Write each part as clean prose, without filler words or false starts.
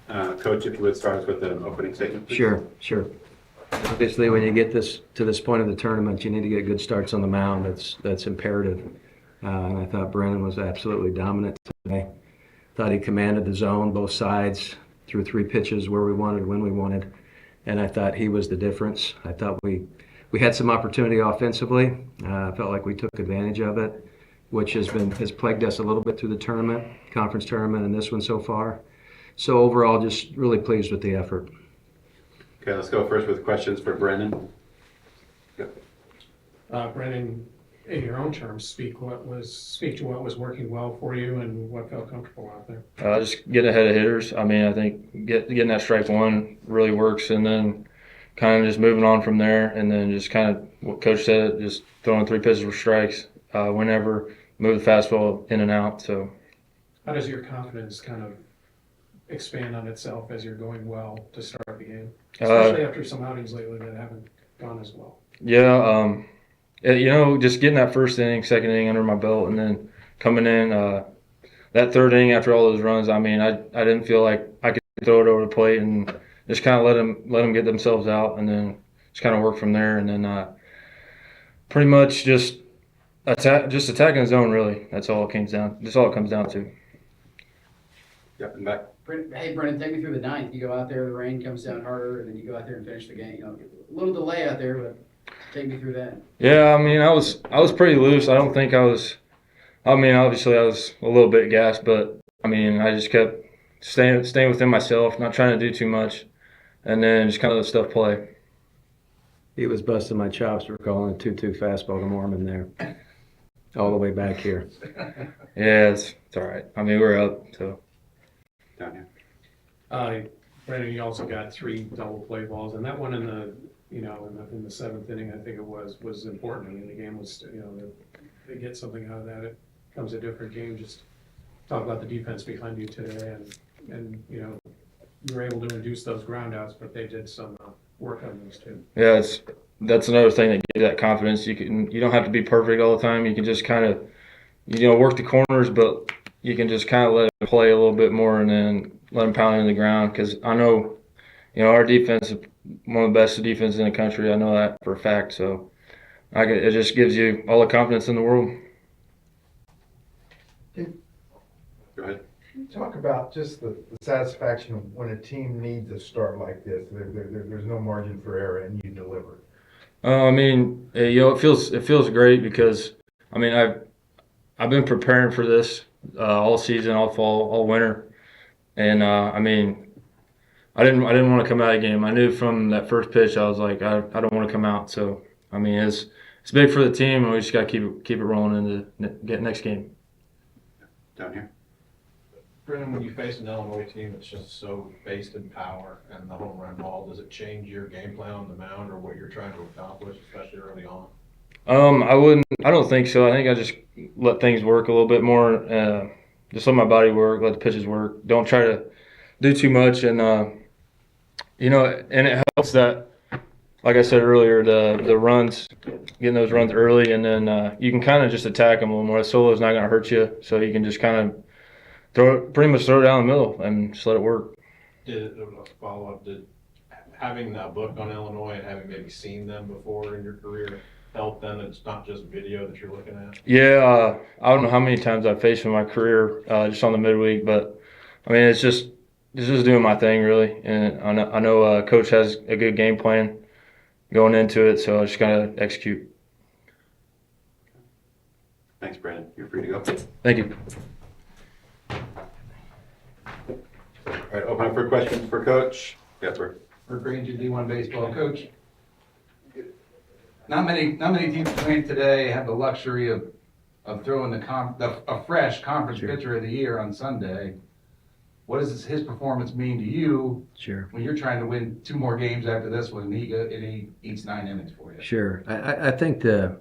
Coach, if you would start us with an opening statement, please. Sure. Obviously, when you get to this point of the tournament, you need to get good starts on the mound. That's imperative. And I thought Brennan was absolutely dominant today. Thought he commanded the zone, both sides, threw 3 pitches where we wanted, when we wanted. And I thought he was the difference. I thought we had some opportunity offensively. I felt like we took advantage of it, which has plagued us a little bit through the tournament, conference tournament, and this one so far. So overall, just really pleased with the effort. Okay, let's go first with questions for Brennan. Brennan, in your own terms, speak to what was working well for you and what felt comfortable out there. Just getting ahead of hitters. I mean, I think getting that strike one really works, and then kind of just moving on from there, and then just kind of what Coach said, just throwing 3 pitches for strikes whenever, move the fastball in and out. So, how does your confidence kind of expand on itself as you're going well to start the game, especially after some outings lately that haven't gone as well? Yeah, just getting that first inning, second inning under my belt, and then coming in that third inning after all those runs. I mean, I didn't feel like I could throw it over the plate, and just kind of let them get themselves out, and then just kind of work from there, and then pretty much just attacking the zone. Really, that's all it comes down. That's all it comes down to. Yep, and back. Hey, Brennan, take me through the ninth. You go out there, the rain comes down harder, and then you go out there and finish the game. A little delay out there, but take me through that. Yeah, I mean, I was pretty loose. I don't think I was. I mean, obviously, I was a little bit gassed, but I mean, I just kept staying within myself, not trying to do too much, and then just kind of let stuff play. He was busting my chops for calling a 2-2 fastball to Mormon there, all the way back here. Yeah, it's all right. I mean, we're up, so. Down here. Brennan, you also got 3 double play balls, and that one in the 7th inning, I think it was important. I mean, the game was, they get something out of that. It becomes a different game. Just talk about the defense behind you today, and you were able to induce those groundouts, but they did some work on those too. Yeah, that's another thing that gives you that confidence. You don't have to be perfect all the time. You can just kind of work the corners, but you can just kind of let them play a little bit more, and then let them pound in the ground. Because I know, our defense is one of the best defenses in the country. I know that for a fact. So it just gives you all the confidence in the world. Go ahead. Talk about just the satisfaction of when a team needs a start like this. There's no margin for error, and you deliver. I mean, it feels great because I mean I've been preparing for this all season, all fall, all winter, and I mean I didn't want to come out of the game. I knew from that first pitch I was like I don't want to come out. So I mean it's big for the team, and we just got to keep it rolling into get next game. Down here. Brennan, when you face an Illinois team that's just so based in power and the home run ball, does it change your game plan on the mound or what you're trying to accomplish, especially early on? I don't think so. I think I just let things work a little bit more. Just let my body work, let the pitches work. Don't try to do too much, and and it helps that, like I said earlier, the runs, getting those runs early, and then you can kind of just attack them a little more. The solo is not going to hurt you, so you can just kind of pretty much throw it down the middle and just let it work. Did having that book on Illinois and having maybe seen them before in your career help then? It's not just video that you're looking at? Yeah, I don't know how many times I've faced in my career just on the midweek, but I mean it's just doing my thing really, and I know Coach has a good game plan going into it, so I just gotta execute. Thanks, Brandon. You're free to go. Thank you. All right, open up for questions for Coach. Gepper. For Granger D1 baseball coach. Not many teams playing today have the luxury of throwing a fresh conference pitcher of the year on Sunday. What does his performance mean to you? Sure. When you're trying to win 2 more games after this one, and he eats 9 innings for you? Sure. I think the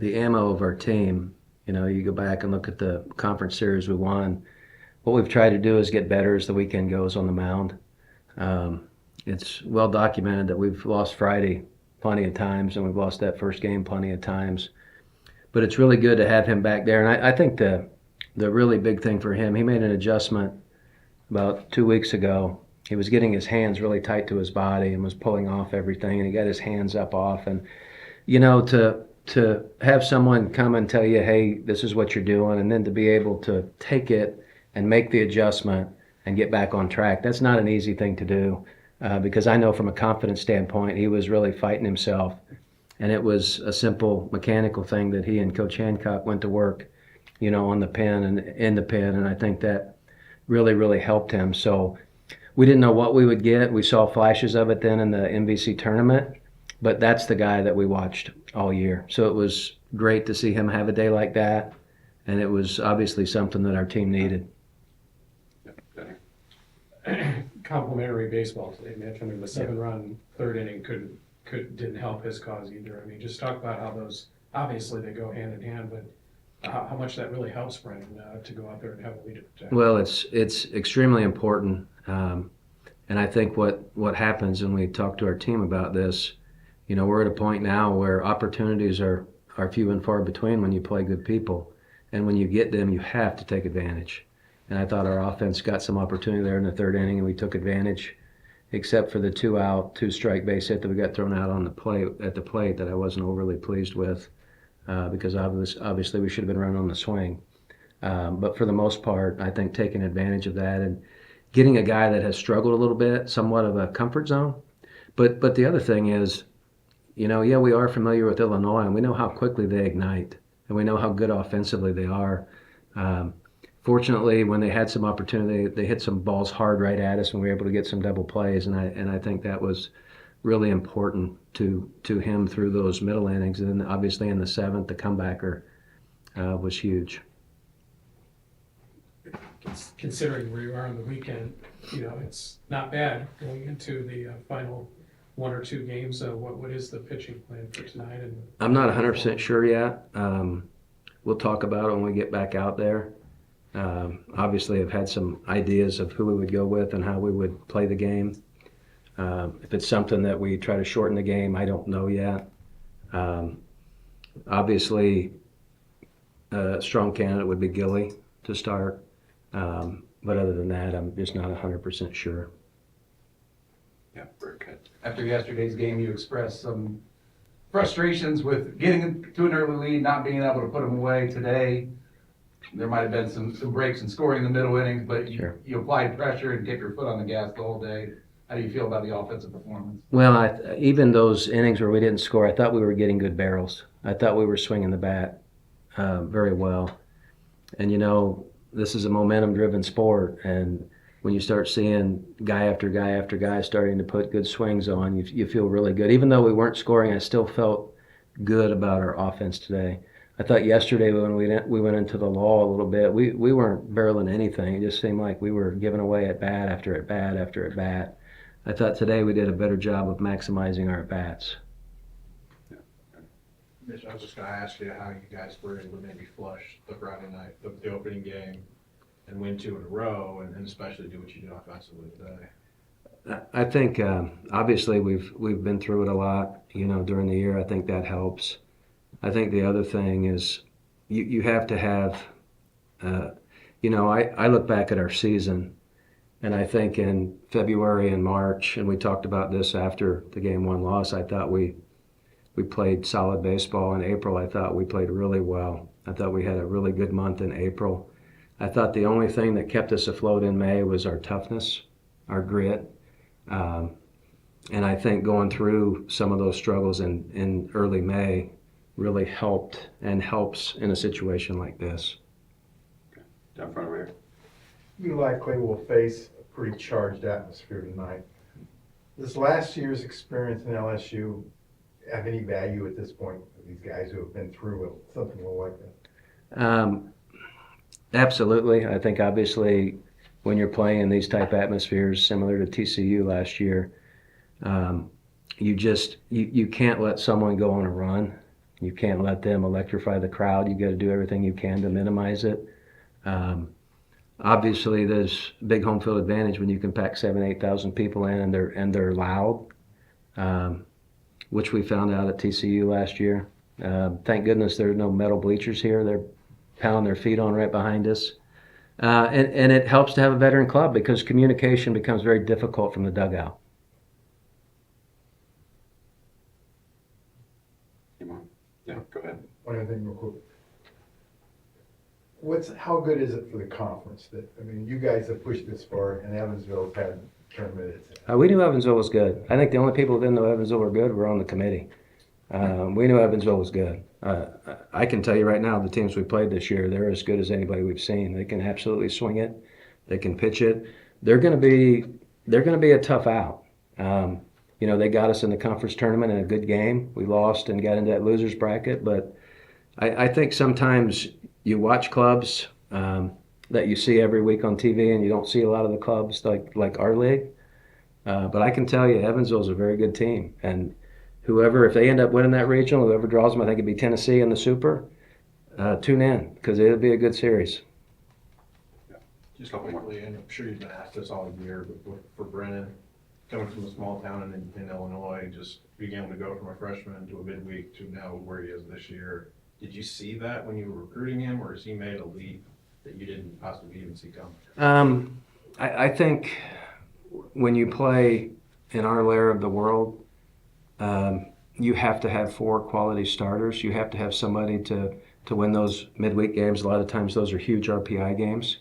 ammo of our team, you go back and look at the conference series we won. What we've tried to do is get better as the weekend goes on the mound. It's well documented that we've lost Friday plenty of times, and we've lost that first game plenty of times. But it's really good to have him back there. And I think the really big thing for him, he made an adjustment about 2 weeks ago. He was getting his hands really tight to his body and was pulling off everything, and he got his hands up off. And to have someone come and tell you, hey, this is what you're doing, and then to be able to take it and make the adjustment and get back on track, that's not an easy thing to do. Because I know from a confidence standpoint, he was really fighting himself. And it was a simple mechanical thing that he and Coach Hancock went to work, on the pen and in the pen. And I think that really, really helped him. So we didn't know what we would get. We saw flashes of it then in the MVC tournament, but that's the guy that we watched all year. So it was great to see him have a day like that. And it was obviously something that our team needed. Complimentary baseball today, Mitch. I mean, the 7-run third inning didn't help his cause either. I mean, just talk about how those, obviously they go hand in hand, but how much that really helps Brendan to go out there and have a lead to protect. Well, it's extremely important. And I think what happens, and we talk to our team about this, we're at a point now where opportunities are few and far between when you play good people. And when you get them, you have to take advantage. And I thought our offense got some opportunity there in the third inning, and we took advantage, except for the 2-out, 2-strike base hit that we got thrown out on the plate that I wasn't overly pleased with, because obviously we should have been running on the swing. But for the most part, I think taking advantage of that and getting a guy that has struggled a little bit, somewhat of a comfort zone. But the other thing is, we are familiar with Illinois, and we know how quickly they ignite, and we know how good offensively they are. Fortunately, when they had some opportunity, they hit some balls hard right at us, and we were able to get some double plays. And I think that was really important to him through those middle innings. And then obviously in the 7th, the comebacker was huge. Considering where you are on the weekend, it's not bad going into the final 1 or 2 games. What is the pitching plan for tonight? And I'm not 100% sure yet. We'll talk about it when we get back out there. Obviously, I've had some ideas of who we would go with and how we would play the game. If it's something that we try to shorten the game, I don't know yet. Obviously, a strong candidate would be Gilly to start. But other than that, I'm just not 100% sure. Yeah, very good. After yesterday's game, you expressed some frustrations with getting to an early lead, not being able to put them away today. There might have been some breaks in scoring in the middle innings, but Sure. you applied pressure and kept your foot on the gas the whole day. How do you feel about the offensive performance? Well, even those innings where we didn't score, I thought we were getting good barrels. I thought we were swinging the bat very well. And, this is a momentum-driven sport, and when you start seeing guy after guy after guy starting to put good swings on, you feel really good. Even though we weren't scoring, I still felt good about our offense today. I thought yesterday when we went into the lull a little bit, we weren't barreling anything. It just seemed like we were giving away at bat after at bat after at bat. I thought today we did a better job of maximizing our at bats. Mitch, I was just gonna ask you how you guys were able to maybe flush the Friday night, the opening game, and win 2 in a row, and especially do what you did offensively today. I think obviously we've been through it a lot, during the year. I think that helps. I think the other thing is you have to have, I look back at our season, and I think in February and March, and we talked about this after the game 1 loss, I thought we played solid baseball. In April, I thought we played really well. I thought we had a really good month in April. I thought the only thing that kept us afloat in May was our toughness, our grit. And I think going through some of those struggles in early May really helped and helps in a situation like this. Down front over here. You likely will face a pretty charged atmosphere tonight. Does last year's experience in LSU have any value at this point for these guys who have been through something like that? Absolutely. I think obviously when you're playing in these type atmospheres similar to TCU last year, you can't let someone go on a run. You can't let them electrify the crowd. You got to do everything you can to minimize it. Obviously, there's big home field advantage when you can pack 7,000-8,000 people in and they're loud, which we found out at TCU last year. Thank goodness there are no metal bleachers here. They're pounding their feet on right behind us. And it helps to have a veteran club because communication becomes very difficult from the dugout. Yeah, go ahead. One other thing real quick. How good is it for the conference that, I mean, you guys have pushed this far and Evansville's had a tournament it's at. We knew Evansville was good. I think the only people that didn't know Evansville were good were on the committee. We knew Evansville was good. I can tell you right now, the teams we played this year, they're as good as anybody we've seen. They can absolutely swing it. They can pitch it. They're going to be a tough out. They got us in the conference tournament in a good game. We lost and got into that losers bracket, but I think sometimes you watch clubs that you see every week on TV, and you don't see a lot of the clubs like our league. But I can tell you, Evansville's a very good team, and if they end up winning that regional, whoever draws them, I think it'd be Tennessee in the Super. Tune in because it'll be a good series. Just quickly, and I'm sure you've been asked this all year, but for Brennan, coming from a small town in Illinois, just being able to go from a freshman to a midweek to now where he is this year, did you see that when you were recruiting him, or has he made a leap that you didn't possibly even see coming? I think when you play in our layer of the world, you have to have 4 quality starters. You have to have somebody to win those midweek games. A lot of times those are huge RPI games.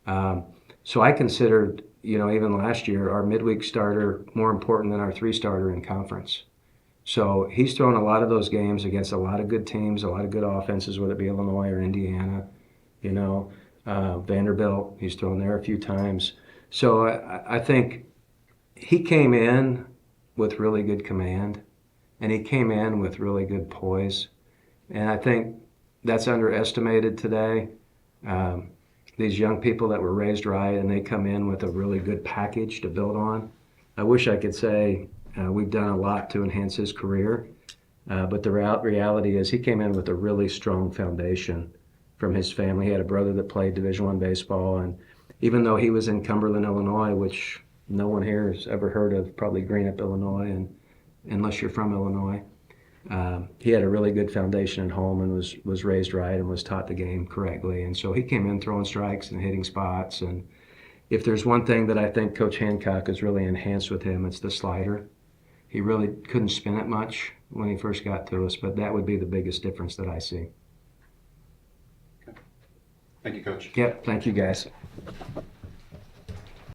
So I considered, even last year, our midweek starter more important than our 3-starter in conference. So he's thrown a lot of those games against a lot of good teams, a lot of good offenses, whether it be Illinois or Indiana, Vanderbilt. He's thrown there a few times. So I think he came in with really good command, and he came in with really good poise. And I think that's underestimated today. These young people that were raised right, and they come in with a really good package to build on. I wish I could say we've done a lot to enhance his career, but the reality is he came in with a really strong foundation from his family. He had a brother that played Division I baseball, and even though he was in Cumberland, Illinois, which no one here has ever heard of, probably Greenup, Illinois, and unless you're from Illinois, he had a really good foundation at home and was raised right and was taught the game correctly. And so he came in throwing strikes and hitting spots. And if there's one thing that I think Coach Hancock has really enhanced with him, it's the slider. He really couldn't spin it much when he first got to us, but that would be the biggest difference that I see. Thank you, Coach. Yep, thank you guys.